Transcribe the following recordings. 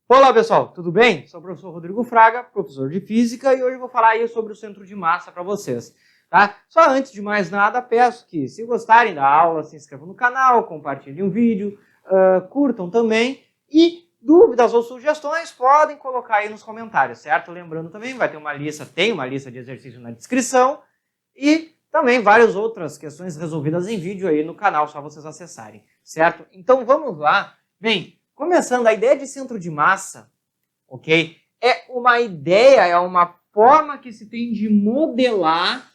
Olá pessoal, tudo bem? Sou o professor Rodrigo Fraga, professor de Física, e hoje eu vou falar aí sobre o centro de massa para vocês. Tá? Só antes de mais nada, peço que, se gostarem da aula, se inscrevam no canal, compartilhem o vídeo, curtam também, e dúvidas ou sugestões podem colocar aí nos comentários, certo? Lembrando também, vai ter uma lista, tem uma lista de exercícios na descrição, e também várias outras questões resolvidas em vídeo aí no canal, só vocês acessarem, certo? Então vamos lá. Bem, começando, a ideia de centro de massa, ok? É uma ideia, é uma forma que se tem de modelar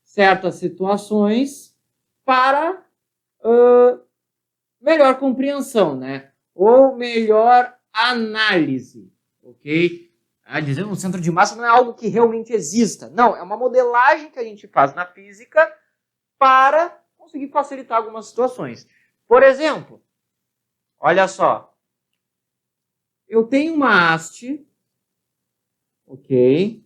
certas situações para melhor compreensão, né? Ou melhor análise, ok? Dizendo que o centro de massa não é algo que realmente exista. Não, é uma modelagem que a gente faz na física para conseguir facilitar algumas situações. Por exemplo, olha só. Eu tenho uma haste, ok?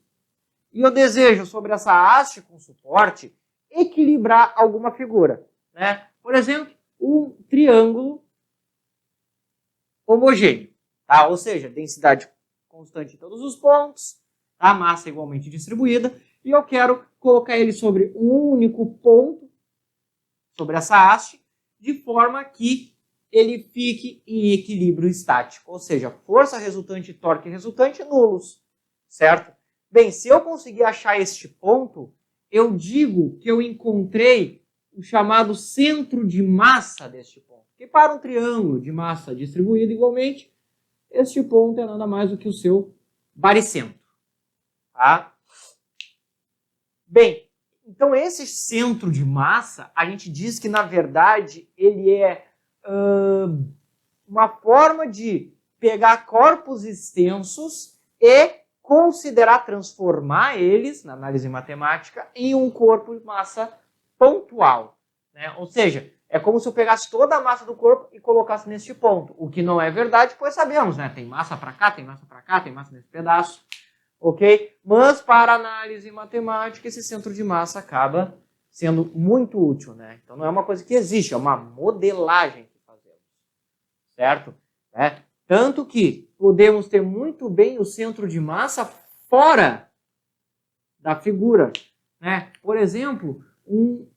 E eu desejo, sobre essa haste com suporte, equilibrar alguma figura, né? Por exemplo, um triângulo homogêneo, tá? Ou seja, densidade constante em todos os pontos, a massa igualmente distribuída, e eu quero colocar ele sobre um único ponto, sobre essa haste, de forma que ele fique em equilíbrio estático, ou seja, força resultante e torque resultante nulos, certo? Bem, se eu conseguir achar este ponto, eu digo que eu encontrei o chamado centro de massa deste ponto. Que para um triângulo de massa distribuída igualmente, este ponto é nada mais do que o seu baricentro, tá? Bem, então esse centro de massa, a gente diz que na verdade ele é uma forma de pegar corpos extensos e considerar transformar eles, na análise matemática, em um corpo de massa pontual, né? Ou seja, é como se eu pegasse toda a massa do corpo e colocasse neste ponto, o que não é verdade, pois sabemos, né? Tem massa para cá, tem massa para cá, tem massa nesse pedaço, ok? Mas para análise matemática, esse centro de massa acaba sendo muito útil, né? Então não é uma coisa que existe, é uma modelagem que fazemos, certo? Tanto que podemos ter muito bem o centro de massa fora da figura, né? Por exemplo, um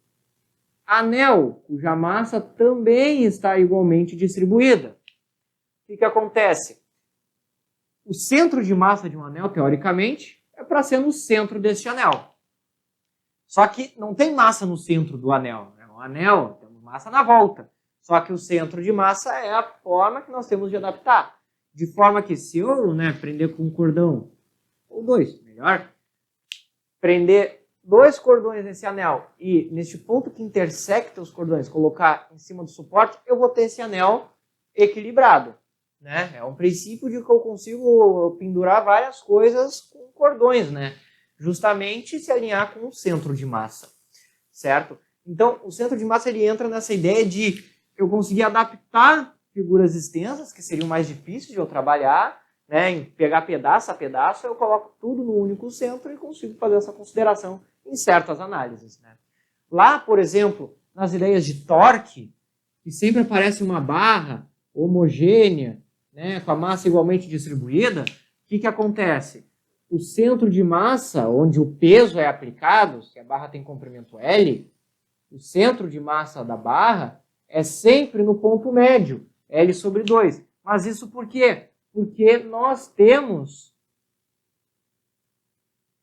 anel cuja massa também está igualmente distribuída. O que acontece? O centro de massa de um anel, teoricamente, é para ser no centro deste anel. Só que não tem massa no centro do anel. O anel tem massa na volta. Só que o centro de massa é a forma que nós temos de adaptar. De forma que se eu prender com um cordão, ou dois, melhor, prender dois cordões nesse anel e neste ponto que intersecta os cordões, colocar em cima do suporte, eu vou ter esse anel equilibrado, né? É um princípio de que eu consigo pendurar várias coisas com cordões, né? Justamente se alinhar com o centro de massa, certo? Então, o centro de massa ele entra nessa ideia de eu conseguir adaptar figuras extensas, que seriam mais difíceis de eu trabalhar, né? Em pegar pedaço a pedaço, eu coloco tudo no único centro e consigo fazer essa consideração em certas análises, né? Lá, por exemplo, nas ideias de torque, que sempre aparece uma barra homogênea, né, com a massa igualmente distribuída, o que acontece? O centro de massa, onde o peso é aplicado, se a barra tem comprimento L, o centro de massa da barra é sempre no ponto médio, L sobre 2. Mas isso por quê? Porque nós temos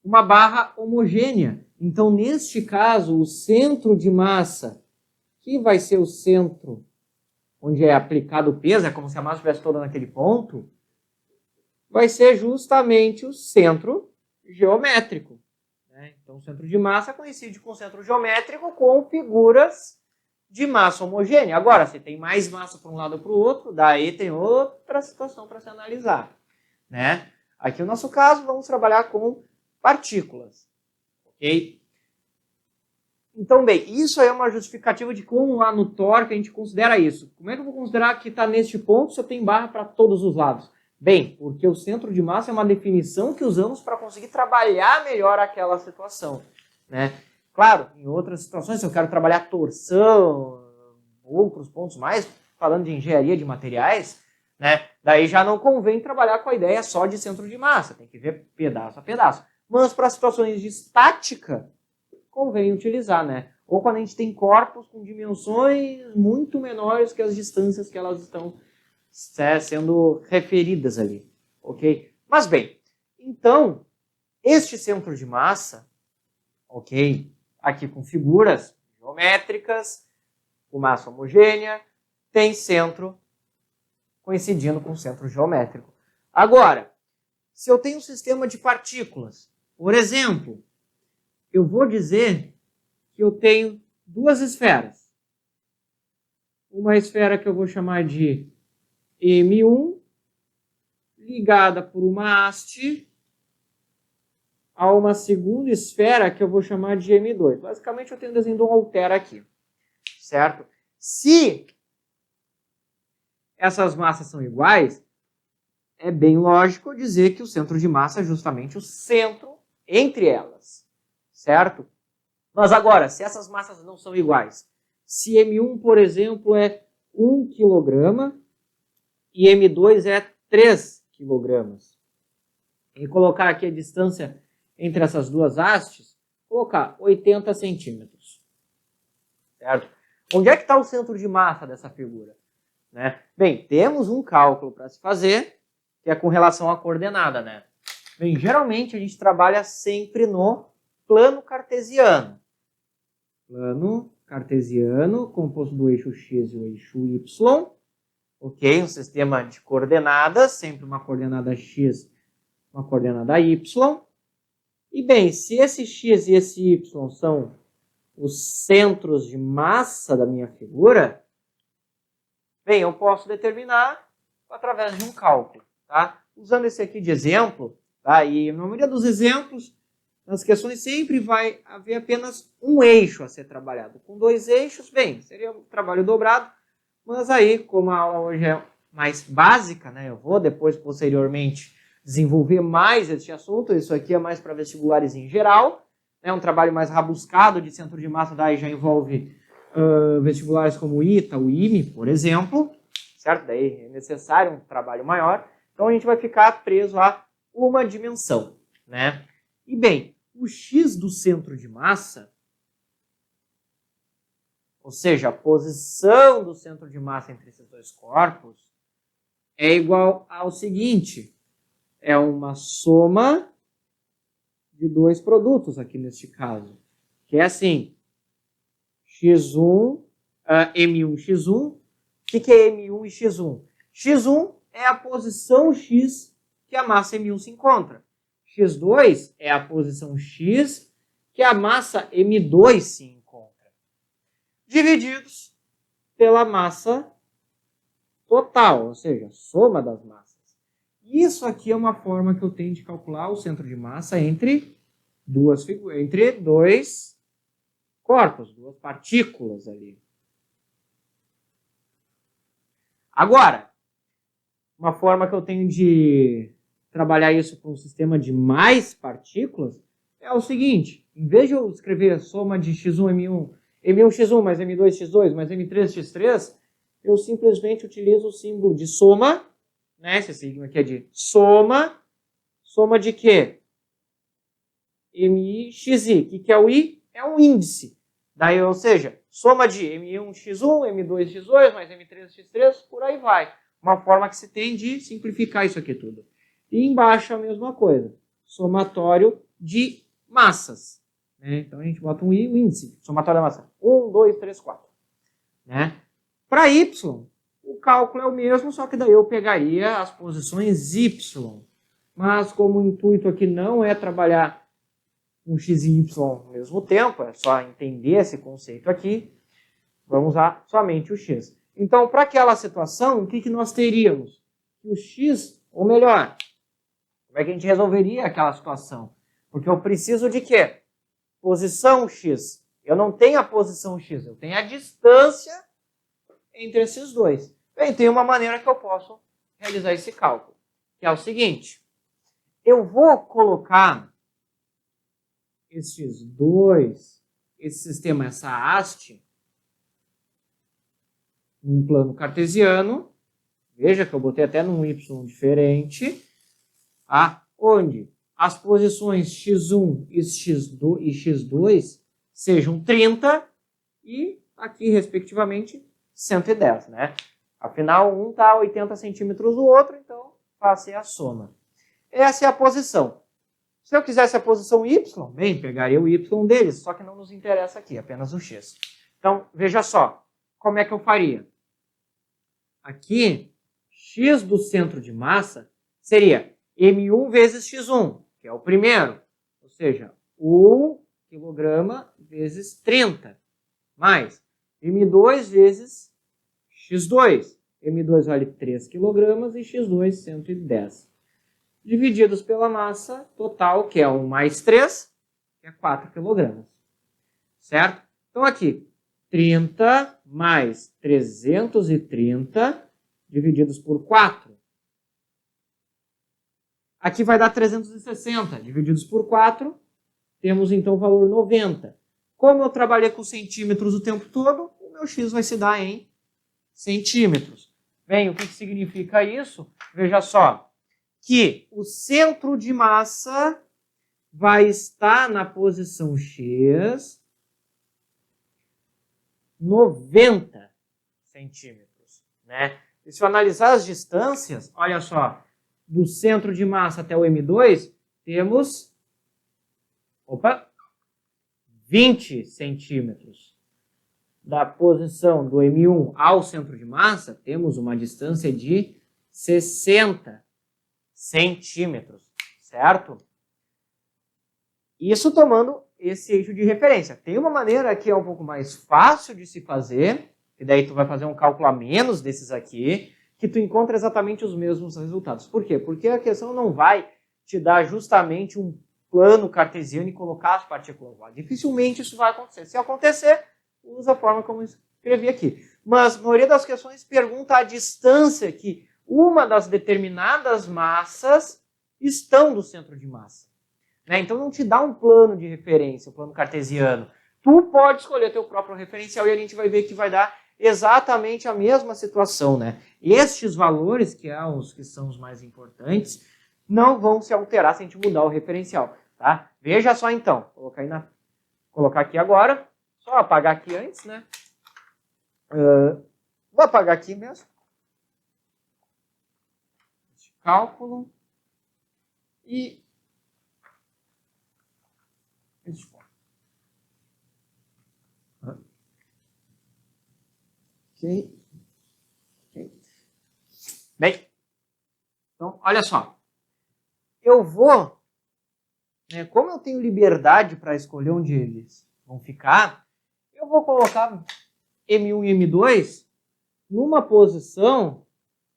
uma barra homogênea. Então, neste caso, o centro de massa, que vai ser o centro onde é aplicado o peso, é como se a massa estivesse toda naquele ponto, vai ser justamente o centro geométrico, né? Então, o centro de massa coincide com o centro geométrico com figuras de massa homogênea. Agora, se tem mais massa para um lado ou para o outro, daí tem outra situação para se analisar, né? Aqui no nosso caso, vamos trabalhar com partículas, ok? Então, bem, isso é uma justificativa de como lá no torque a gente considera isso. Como é que eu vou considerar que está neste ponto se eu tenho barra para todos os lados? Bem, porque o centro de massa é uma definição que usamos para conseguir trabalhar melhor aquela situação, né? Claro, em outras situações, se eu quero trabalhar torção, outros pontos mais, falando de engenharia de materiais, né? Daí já não convém trabalhar com a ideia só de centro de massa, tem que ver pedaço a pedaço. Mas para situações de estática, convém utilizar, né? Ou quando a gente tem corpos com dimensões muito menores que as distâncias que elas estão sendo referidas ali, ok? Mas bem, então, este centro de massa, ok? Aqui com figuras geométricas, com massa homogênea, tem centro coincidindo com o centro geométrico. Agora, se eu tenho um sistema de partículas, por exemplo, eu vou dizer que eu tenho duas esferas. Uma esfera que eu vou chamar de M1, ligada por uma haste a uma segunda esfera que eu vou chamar de M2. Basicamente, eu tenho o desenho de um altera aqui, certo? Se essas massas são iguais, é bem lógico dizer que o centro de massa é justamente o centro entre elas, certo? Mas agora, se essas massas não são iguais, se M1, por exemplo, é 1 kg e M2 é 3 kg, e colocar aqui a distância entre essas duas hastes, colocar 80 centímetros, certo? Onde é que está o centro de massa dessa figura? Né? Bem, temos um cálculo para se fazer, que é com relação à coordenada, né? Bem, geralmente a gente trabalha sempre no plano cartesiano. Plano cartesiano, composto do eixo x e o eixo y. Ok? Um sistema de coordenadas, sempre uma coordenada x, uma coordenada y. E bem, se esse x e esse y são os centros de massa da minha figura, bem, eu posso determinar através de um cálculo, tá? Usando esse aqui de exemplo, tá? E na maioria dos exemplos, nas questões sempre vai haver apenas um eixo a ser trabalhado. Com dois eixos, bem, seria um trabalho dobrado, mas aí, como a aula hoje é mais básica, né? Eu vou depois, posteriormente, desenvolver mais esse assunto. Isso aqui é mais para vestibulares em geral, né? Um trabalho mais rabuscado de centro de massa, daí já envolve vestibulares como o ITA, o IME, por exemplo, certo? Daí é necessário um trabalho maior. Então a gente vai ficar preso a uma dimensão, né? E bem, o x do centro de massa, ou seja, a posição do centro de massa entre esses dois corpos, é igual ao seguinte: é uma soma de dois produtos aqui neste caso, que é assim, x1, m1, x1. O que é m1 e x1? x1 é a posição x que a massa m1 se encontra. x2 é a posição x que a massa m2 se encontra. Divididos pela massa total, ou seja, soma das massas. Isso aqui é uma forma que eu tenho de calcular o centro de massa entre dois corpos, duas partículas ali. Agora, uma forma que eu tenho de trabalhar isso para um sistema de mais partículas é o seguinte: em vez de eu escrever soma de x1, m1, m1x1 mais m2x2 mais m3x3, eu simplesmente utilizo o símbolo de soma, né? Esse signo aqui é de soma. Soma de quê? MI/XI. O que é o I? É um índice. Daí, ou seja, soma de M1x1, M2x2 mais M3x3, por aí vai. Uma forma que se tem de simplificar isso aqui tudo. E embaixo a mesma coisa. Somatório de massas. Né? Então a gente bota um I, o índice. Somatório da massa. 1, 2, 3, 4. Né? Para Y, o cálculo é o mesmo, só que daí eu pegaria as posições Y. Mas como o intuito aqui não é trabalhar um x e y ao mesmo tempo, é só entender esse conceito aqui, vamos usar somente o x. Então, para aquela situação, o que nós teríamos? O x, ou melhor, como é que a gente resolveria aquela situação? Porque eu preciso de quê? Posição x. Eu não tenho a posição x, eu tenho a distância entre esses dois. Bem, tem uma maneira que eu posso realizar esse cálculo, que é o seguinte: eu vou colocar esses dois, esse sistema, essa haste, num plano cartesiano, veja que eu botei até num y diferente, tá? Onde as posições x1 e x2 sejam 30 e aqui, respectivamente, 110, né? Afinal, um está a 80 centímetros do outro, então faça a soma. Essa é a posição. Se eu quisesse a posição y, bem, pegaria o y deles, só que não nos interessa aqui, apenas o x. Então, veja só, como é que eu faria? Aqui, x do centro de massa seria m1 vezes x1, que é o primeiro, ou seja, 1 kg vezes 30, mais m2 vezes x2. m2 vale 3 kg e x2 110. Divididos pela massa total, que é 1 mais 3, que é 4 kg. Certo? Então aqui, 30 mais 330 divididos por 4. Aqui vai dar 360. Divididos por 4, temos então o valor 90. Como eu trabalhei com centímetros o tempo todo, o meu x vai se dar em centímetros. Bem, o que significa isso? Veja só, que o centro de massa vai estar na posição x 90 centímetros, né? E se eu analisar as distâncias, olha só, do centro de massa até o M2, temos 20 centímetros. Da posição do M1 ao centro de massa, temos uma distância de 60 centímetros, certo? Isso tomando esse eixo de referência. Tem uma maneira que é um pouco mais fácil de se fazer, e daí tu vai fazer um cálculo a menos desses aqui, que tu encontra exatamente os mesmos resultados. Por quê? Porque a questão não vai te dar justamente um plano cartesiano e colocar as partículas lá. Dificilmente isso vai acontecer. Se acontecer, usa a forma como eu escrevi aqui. Mas a maioria das questões pergunta a distância que uma das determinadas massas estão do centro de massa. Né? Então não te dá um plano de referência, um plano cartesiano. Tu pode escolher teu próprio referencial e a gente vai ver que vai dar exatamente a mesma situação. Né? Estes valores, que são os mais importantes, não vão se alterar se a gente mudar o referencial. Tá? Veja só então, colocar aqui agora, só apagar aqui antes, né? Vou apagar aqui mesmo. Este cálculo. E este ponto. Ok. Bem, então, olha só. Eu vou, né, como eu tenho liberdade para escolher onde eles vão ficar, eu vou colocar M1 e M2 numa posição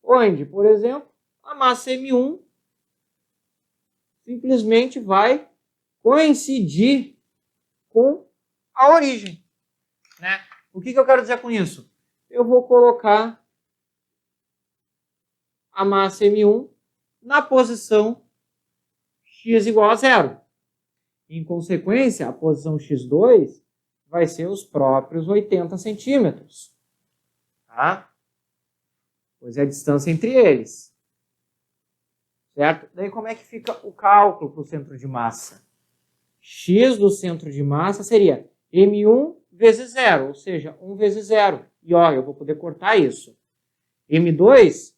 onde, por exemplo, a massa M1 simplesmente vai coincidir com a origem. Né? O que eu quero dizer com isso? Eu vou colocar a massa M1 na posição x igual a 0. Em consequência, a posição x2 vai ser os próprios 80 centímetros. Tá? Pois é a distância entre eles. Certo? Daí como é que fica o cálculo para o centro de massa? X do centro de massa seria M1 vezes 0, ou seja, 1 vezes 0. E ó, eu vou poder cortar isso. M2,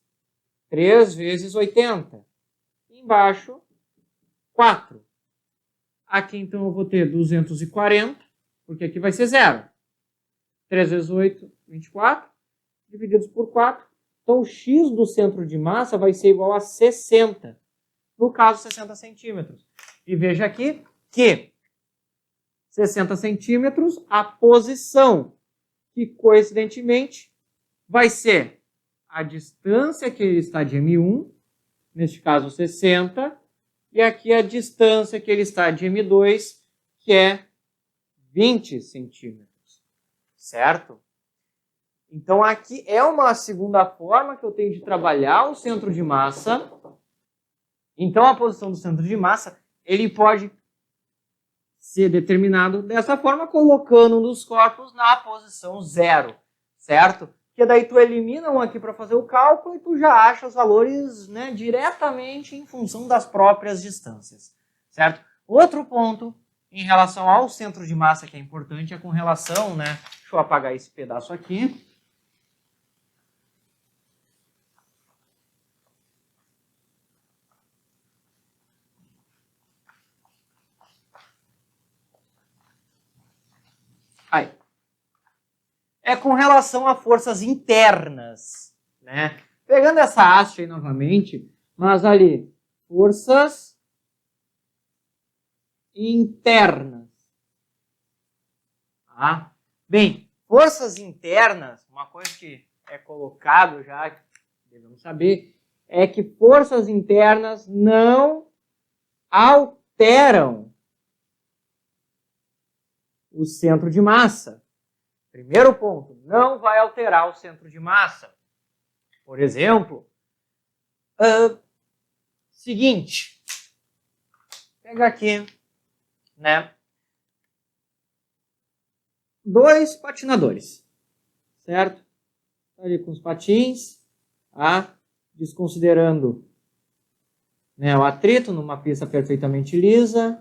3 vezes 80. Embaixo, 4. Aqui então eu vou ter 240, porque aqui vai ser 0. 3 vezes 8, 24, divididos por 4. Então o x do centro de massa vai ser igual a 60. No caso, 60 centímetros. E veja aqui que 60 centímetros, a posição, que coincidentemente vai ser a distância que ele está de M1, neste caso 60, e aqui a distância que ele está de M2, que é 20 centímetros, certo? Então aqui é uma segunda forma que eu tenho de trabalhar o centro de massa. Então a posição do centro de massa, ele pode ser determinado dessa forma, colocando um dos corpos na posição 0, certo? que daí tu elimina um aqui para fazer o cálculo e tu já acha os valores, né, diretamente em função das próprias distâncias, certo? Outro ponto em relação ao centro de massa que é importante é com relação, né, deixa eu apagar esse pedaço aqui. Aí. É com relação a forças internas, né? Pegando essa haste aí novamente, mas ali, forças internas. Tá? Bem, forças internas, uma coisa que é colocado já, que devemos saber, é que forças internas não alteram o centro de massa. Primeiro ponto, não vai alterar o centro de massa. Por exemplo, seguinte, pega aqui, né, 2 patinadores, certo? Ali com os patins, tá? Desconsiderando, né, o atrito numa pista perfeitamente lisa.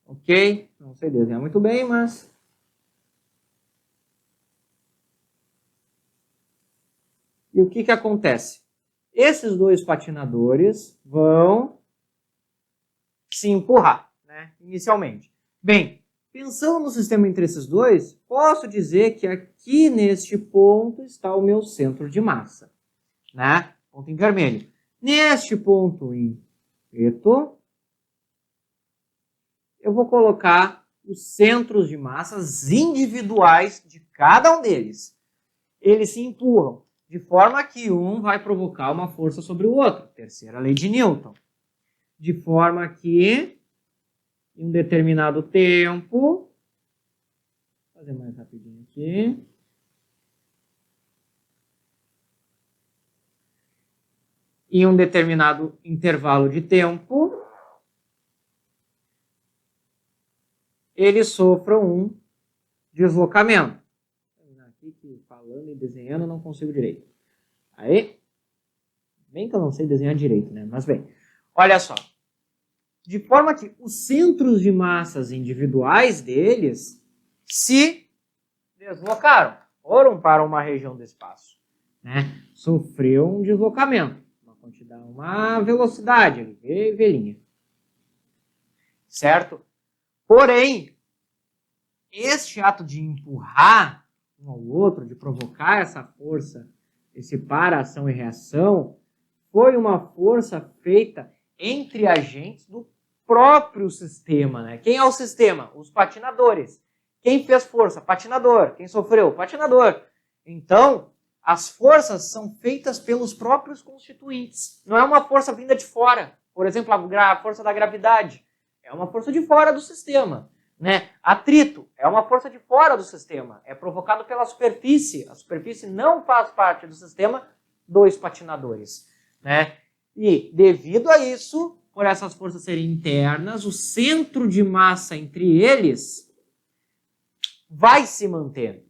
Ok? Não sei desenhar muito bem, mas... E o que acontece? Esses 2 patinadores vão se empurrar, né, inicialmente. Bem, pensando no sistema entre esses dois, posso dizer que aqui neste ponto está o meu centro de massa, né? Ponto em vermelho. Neste ponto em preto, eu vou colocar os centros de massas individuais de cada um deles. Eles se empurram, de forma que um vai provocar uma força sobre o outro. Terceira lei de Newton. De forma que, em um determinado tempo, vou fazer mais rapidinho aqui. Em um determinado intervalo de tempo, eles sofram um deslocamento. Aqui que falando e desenhando não consigo direito. Aí, bem que eu não sei desenhar direito, né? Mas bem, olha só. De forma que os centros de massas individuais deles se deslocaram, foram para uma região do espaço, né? Sofreu um deslocamento, uma velocidade, V', certo? Porém, este ato de empurrar um ao outro, de provocar essa força, esse para-ação e reação, foi uma força feita entre agentes do próprio sistema, né? Quem é o sistema? Os patinadores. Quem fez força? Patinador. Quem sofreu? Patinador. Então, as forças são feitas pelos próprios constituintes. Não é uma força vinda de fora. Por exemplo, a força da gravidade é uma força de fora do sistema, né? Atrito é uma força de fora do sistema. É provocado pela superfície. A superfície não faz parte do sistema dos patinadores, né? E, devido a isso, por essas forças serem internas, o centro de massa entre eles vai se manter,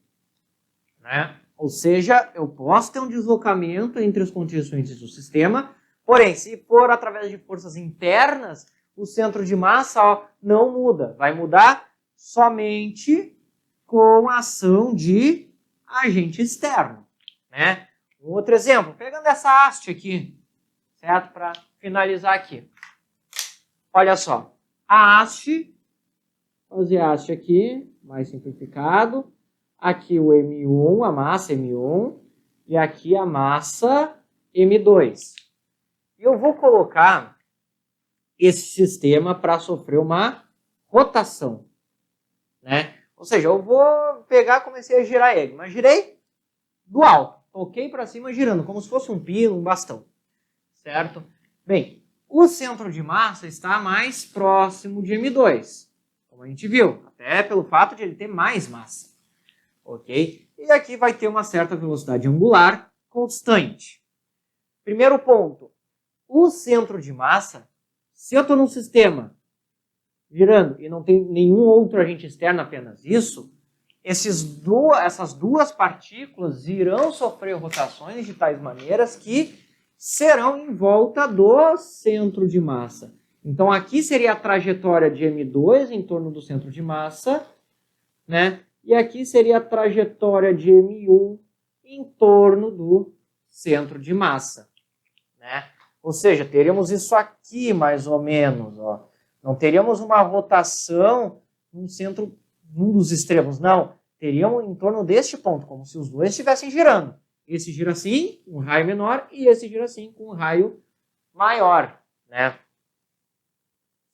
né? Ou seja, eu posso ter um deslocamento entre os constituintes do sistema, porém, se for através de forças internas, o centro de massa não muda. Vai mudar somente com a ação de agente externo, né? Um outro exemplo, pegando essa haste aqui, certo? Para finalizar aqui. Olha só, a haste, fazer a haste aqui, mais simplificado. Aqui o M1, a massa M1, e aqui a massa M2. E eu vou colocar esse sistema para sofrer uma rotação, né? Ou seja, eu vou pegar, comecei a girar ele, mas girei do alto, toquei para cima girando, como se fosse um pino, um bastão, certo? Bem, o centro de massa está mais próximo de M2, como a gente viu, até pelo fato de ele ter mais massa, ok? E aqui vai ter uma certa velocidade angular constante. Primeiro ponto, o centro de massa, se eu estou num sistema girando e não tem nenhum outro agente externo, apenas isso, essas duas partículas irão sofrer rotações de tais maneiras que serão em volta do centro de massa. Então, aqui seria a trajetória de M2 em torno do centro de massa, né? E aqui seria a trajetória de M1 em torno do centro de massa, né? Ou seja, teríamos isso aqui mais ou menos, ó. Não teríamos uma rotação num centro, num dos extremos, não. Teríamos em torno deste ponto, como se os dois estivessem girando. Esse gira assim, com um raio menor, e esse gira assim, com um raio maior, né?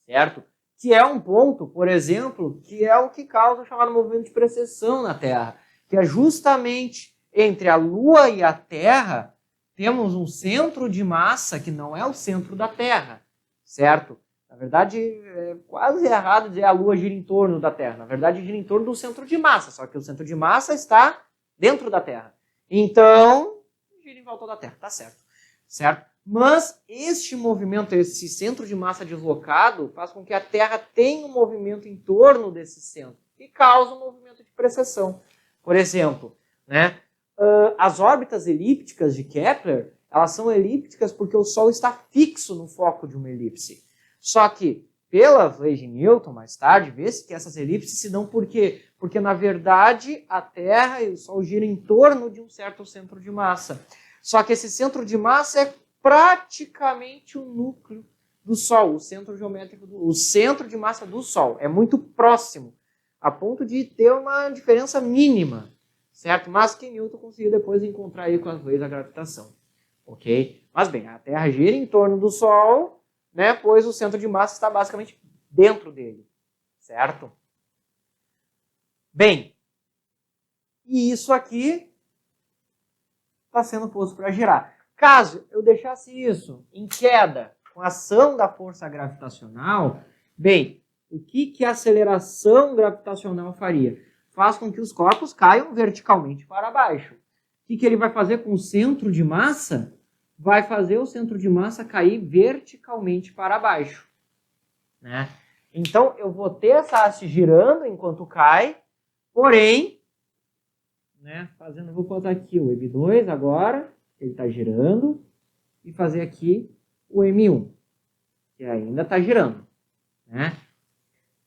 Certo? Que é um ponto, por exemplo, que é o que causa o chamado movimento de precessão na Terra, que é justamente entre a Lua e a Terra, temos um centro de massa que não é o centro da Terra, certo? Na verdade, é quase errado dizer a Lua gira em torno da Terra. Na verdade, gira em torno do centro de massa, só que o centro de massa está dentro da Terra. Então, gira em volta da Terra, tá certo. Certo? Mas este movimento, esse centro de massa deslocado, faz com que a Terra tenha um movimento em torno desse centro, que causa um movimento de precessão. Por exemplo, né, as órbitas elípticas de Kepler, elas são elípticas porque o Sol está fixo no foco de uma elipse. Só que, pelas leis de Newton, mais tarde, vê-se que essas elipses se dão por quê? Porque, na verdade, a Terra e o Sol giram em torno de um certo centro de massa. Só que esse centro de massa é praticamente o núcleo do Sol, o centro geométrico, o centro de massa do Sol. É muito próximo, a ponto de ter uma diferença mínima, certo? Mas que Newton conseguiu depois encontrar aí com as leis da gravitação, ok? Mas bem, a Terra gira em torno do Sol, né, pois o centro de massa está basicamente dentro dele, certo? Bem, e isso aqui está sendo posto para girar. Caso eu deixasse isso em queda com a ação da força gravitacional, bem, o que a aceleração gravitacional faria? Faz com que os corpos caiam verticalmente para baixo. O que ele vai fazer com o centro de massa? Vai fazer o centro de massa cair verticalmente para baixo, né? Então, eu vou ter essa haste girando enquanto cai, porém, né, vou botar aqui o M2 agora, ele está girando, e fazer aqui o M1, que ainda está girando, né?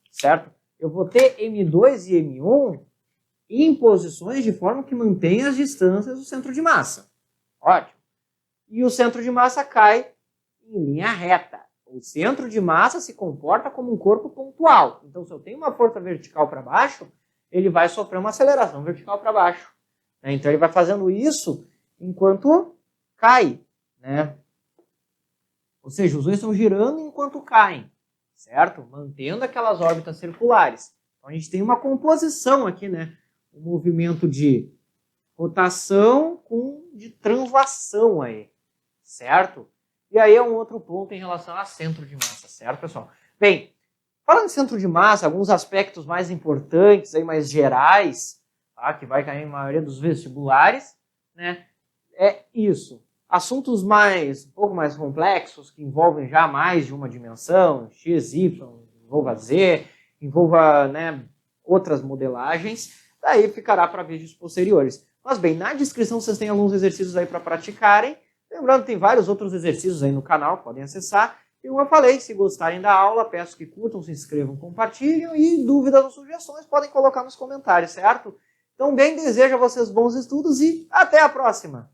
Certo? Eu vou ter M2 e M1 em posições de forma que mantenha as distâncias do centro de massa. Ótimo. E o centro de massa cai em linha reta. O centro de massa se comporta como um corpo pontual. Então, se eu tenho uma força vertical para baixo, ele vai sofrer uma aceleração vertical para baixo. Então, ele vai fazendo isso enquanto cai, né? Ou seja, os dois estão girando enquanto caem, certo? Mantendo aquelas órbitas circulares. Então, a gente tem uma composição aqui, né? Um movimento de rotação com de translação aí, certo? E aí é um outro ponto em relação a centro de massa, certo, pessoal? Bem, falando em centro de massa, alguns aspectos mais importantes, aí, mais gerais, tá? Que vai cair em maioria dos vestibulares, né? É isso. Assuntos um pouco mais complexos, que envolvem já mais de uma dimensão, x, y, envolva z, envolva, né, outras modelagens, daí ficará para vídeos posteriores. Mas bem, na descrição vocês têm alguns exercícios aí para praticarem. Lembrando que tem vários outros exercícios aí no canal, podem acessar. E como eu falei, se gostarem da aula, peço que curtam, se inscrevam, compartilhem e dúvidas ou sugestões podem colocar nos comentários, certo? Então, bem, desejo a vocês bons estudos e até a próxima!